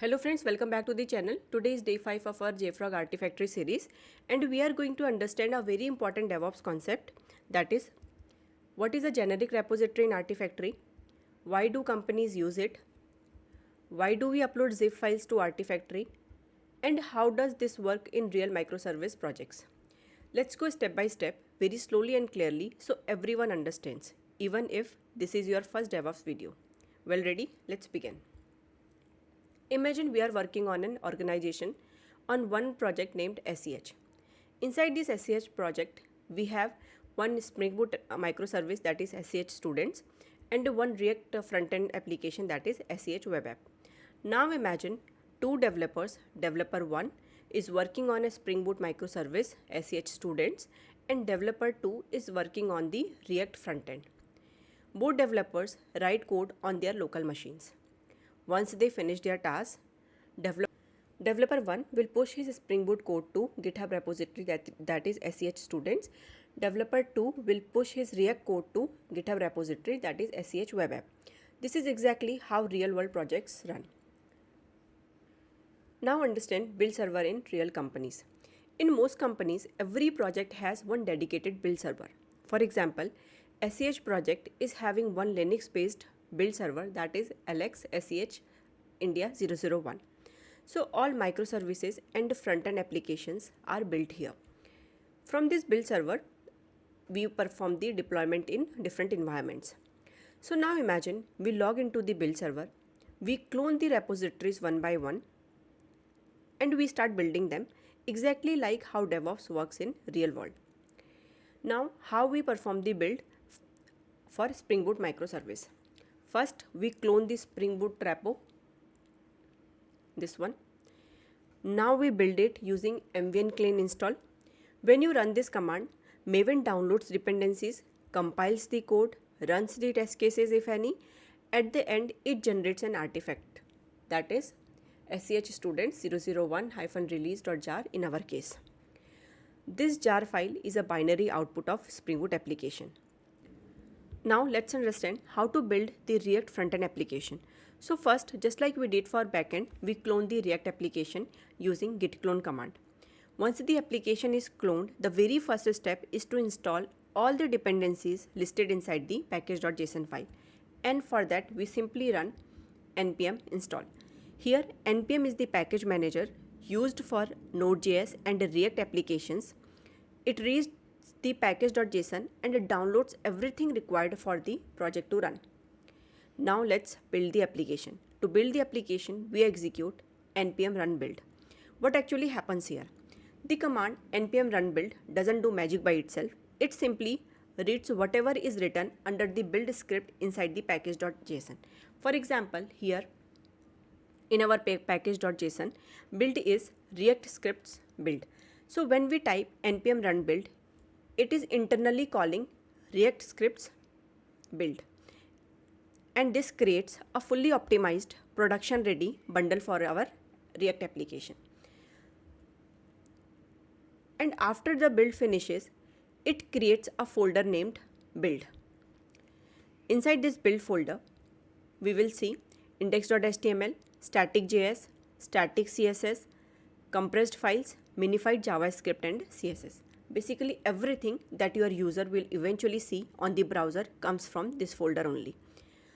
Hello friends, welcome back to the channel. Today is day 5 of our JFrog Artifactory series and we are going to understand a very important DevOps concept, that is, what is a generic repository in Artifactory, why do companies use it, why do we upload zip files to Artifactory, and how does this work in real microservice projects. Let's go step by step, very slowly and clearly so everyone understands, even if this is your first DevOps video. Well ready? Let's begin. Imagine we are working on an organization on one project named SEH. Inside this SEH project, we have one Spring Boot microservice, that is SEH Students, and one React front-end application, that is SEH Web App. Now imagine two developers. Developer 1 is working on a Spring Boot microservice SEH Students and developer 2 is working on the React front-end. Both developers write code on their local machines. Once they finish their task, developer 1 will push his Spring Boot code to GitHub repository, that is SEH Students. Developer 2 will push his React code to GitHub repository, that is SEH Web App. This is exactly how real world projects run. Now understand build server in real companies. In most companies, every project has one dedicated build server. For example, SEH project is having one Linux based build server, that is LX SEH India 001. So all microservices and front-end applications are built here. From this build server, we perform the deployment in different environments. So now imagine we log into the build server, we clone the repositories one by one, and we start building them exactly like how DevOps works in real world. Now, how we perform the build for Spring Boot microservice. First, we clone the Spring Boot repo, this one. Now we build it using mvn clean install. When you run this command, Maven downloads dependencies, compiles the code, runs the test cases if any. At the end, it generates an artifact, that is SEH students 001-release.jar in our case. This jar file is a binary output of Spring Boot application. Now let's understand how to build the React front-end application. So first, just like we did for backend, we clone the React application using git clone command. Once the application is cloned, the very first step is to install all the dependencies listed inside the package.json file. And for that, we simply run npm install. Here, npm is the package manager used for Node.js and React applications. It reads the package.json and it downloads everything required for the project to run. Now let's build the application. To build the application, we execute npm run build. What actually happens here? The command npm run build doesn't do magic by itself. It simply reads whatever is written under the build script inside the package.json. For example, here in our package.json, build is React scripts build. So when we type npm run build, it is internally calling React scripts build. And this creates a fully optimized production ready bundle for our React application. And after the build finishes, it creates a folder named build. Inside this build folder, we will see index.html, static.js, static CSS, compressed files, minified JavaScript and CSS. Basically everything that your user will eventually see on the browser comes from this folder only.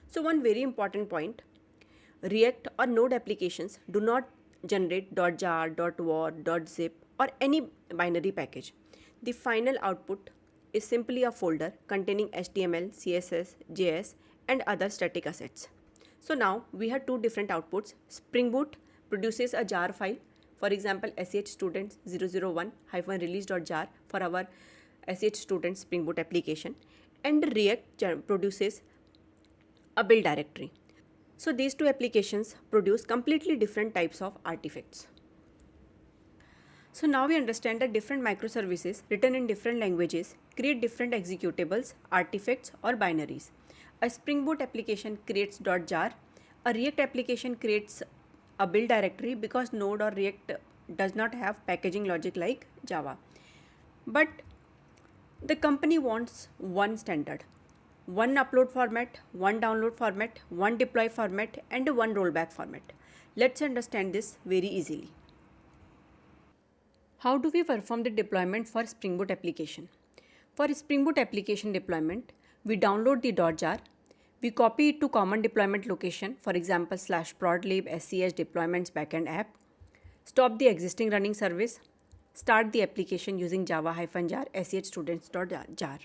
So one very important point, React or Node applications do not generate .jar, .war, .zip or any binary package. The final output is simply a folder containing HTML, CSS, JS and other static assets. So now we have two different outputs. Spring Boot produces a jar file, for example SEH students 001-release.jar for our SEH students Spring Boot application, and React produces a build directory. So these two applications produce completely different types of artifacts. So now we understand that different microservices written in different languages create different executables, artifacts or binaries. A Spring Boot application creates .jar, a React application creates a build directory because Node or React does not have packaging logic like Java. But the company wants one standard. One upload format, one download format, one deploy format and one rollback format. Let's understand this very easily. How do we perform the deployment for Spring Boot application? For Spring Boot application deployment, we download the .jar, we copy it to common deployment location, for example /prod_lib sch deployments backend app, stop the existing running service, start the application using java-jar sh_students.jar.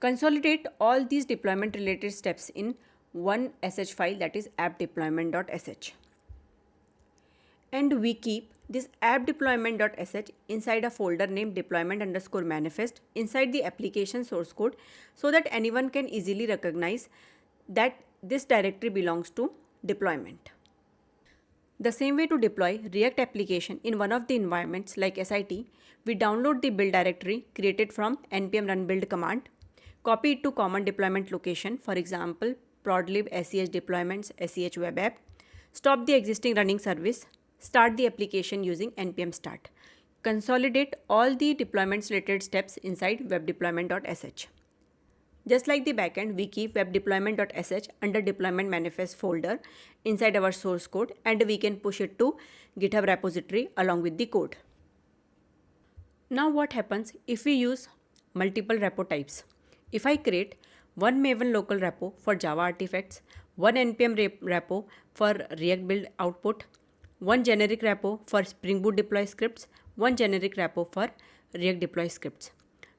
Consolidate all these deployment related steps in one sh file, that is app-deployment.sh. And we keep this app-deployment.sh inside a folder named deployment_manifest inside the application source code, so that anyone can easily recognize that this directory belongs to deployment. The same way to deploy React application in one of the environments like SIT, we download the build directory created from npm run build command, copy it to common deployment location, for example prod_lib sch deployments sch web app, stop the existing running service, start the application using npm start. Consolidate all the deployments related steps inside web-deployment.sh. Just like the backend, we keep web-deployment.sh under deployment manifest folder inside our source code, and we can push it to GitHub repository along with the code. Now what happens if we use multiple repo types? If I create one Maven local repo for Java artifacts, one npm repo for React build output, one generic repo for Spring Boot deploy scripts, one generic repo for React deploy scripts,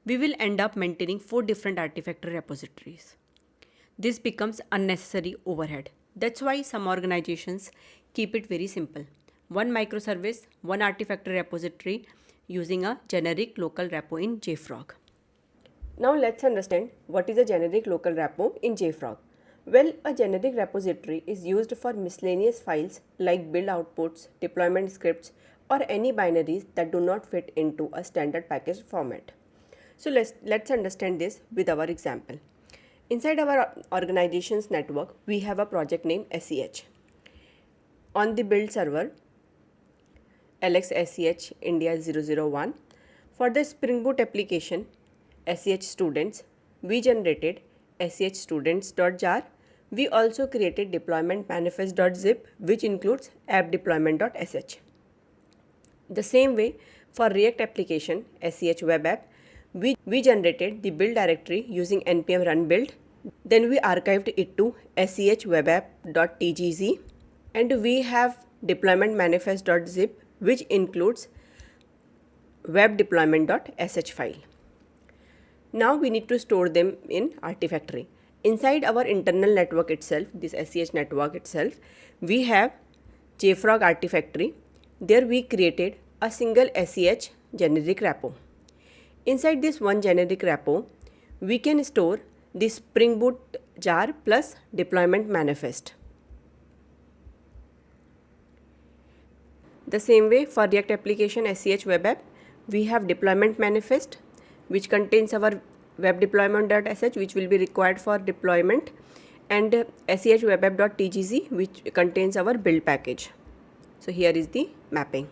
we will end up maintaining 4 different Artifactory repositories. This becomes unnecessary overhead. That's why some organizations keep it very simple. One microservice, one Artifactory repository using a generic local repo in JFrog. Now let's understand what is a generic local repo in JFrog. Well, a generic repository is used for miscellaneous files like build outputs, deployment scripts, or any binaries that do not fit into a standard package format. So let's understand this with our example. Inside our organization's network, we have a project named SEH. On the build server, LXSEH India 001. For the Spring Boot application, SEH students, we generated SEH students.jar. We also created deployment manifest.zip, which includes app-deployment.sh. The same way for React application, SEH web app, we generated the build directory using npm run build. Then we archived it to shwebapp.tgz, and we have deployment manifest.zip, which includes web-deployment.sh file. Now we need to store them in Artifactory. Inside our internal network itself, this SEH network itself, we have JFrog Artifactory. There we created a single SEH generic repo. Inside this one generic repo, we can store the Spring Boot jar plus deployment manifest. The same way for React application SEH web app, we have deployment manifest, which contains our web deployment.sh, which will be required for deployment, and shewebapp.tgz, which contains our build package. So here is the mapping.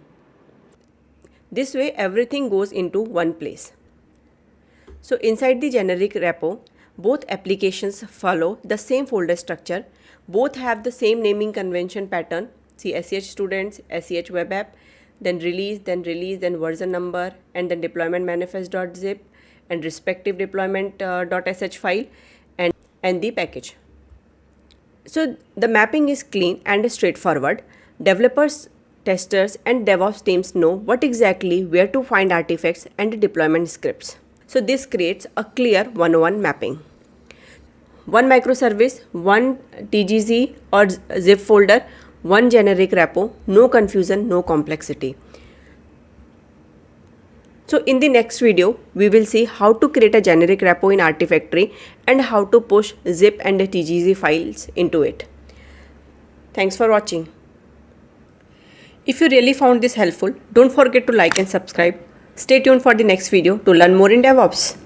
This way everything goes into one place. So inside the generic repo, both applications follow the same folder structure. Both have the same naming convention pattern. See, SEH students, SEH web app, then release, then version number, and then deployment manifest.zip, and respective deployment.sh file, and the package. So the mapping is clean and straightforward. Developers, testers, and DevOps teams know what exactly where to find artifacts and deployment scripts. So this creates a clear one-on-one mapping. One microservice, one TGZ or zip folder, one generic repo, no confusion, no complexity. So in the next video, we will see how to create a generic repo in Artifactory and how to push zip and TGZ files into it. Thanks for watching. If you really found this helpful, don't forget to like and subscribe. Stay tuned for the next video to learn more in DevOps.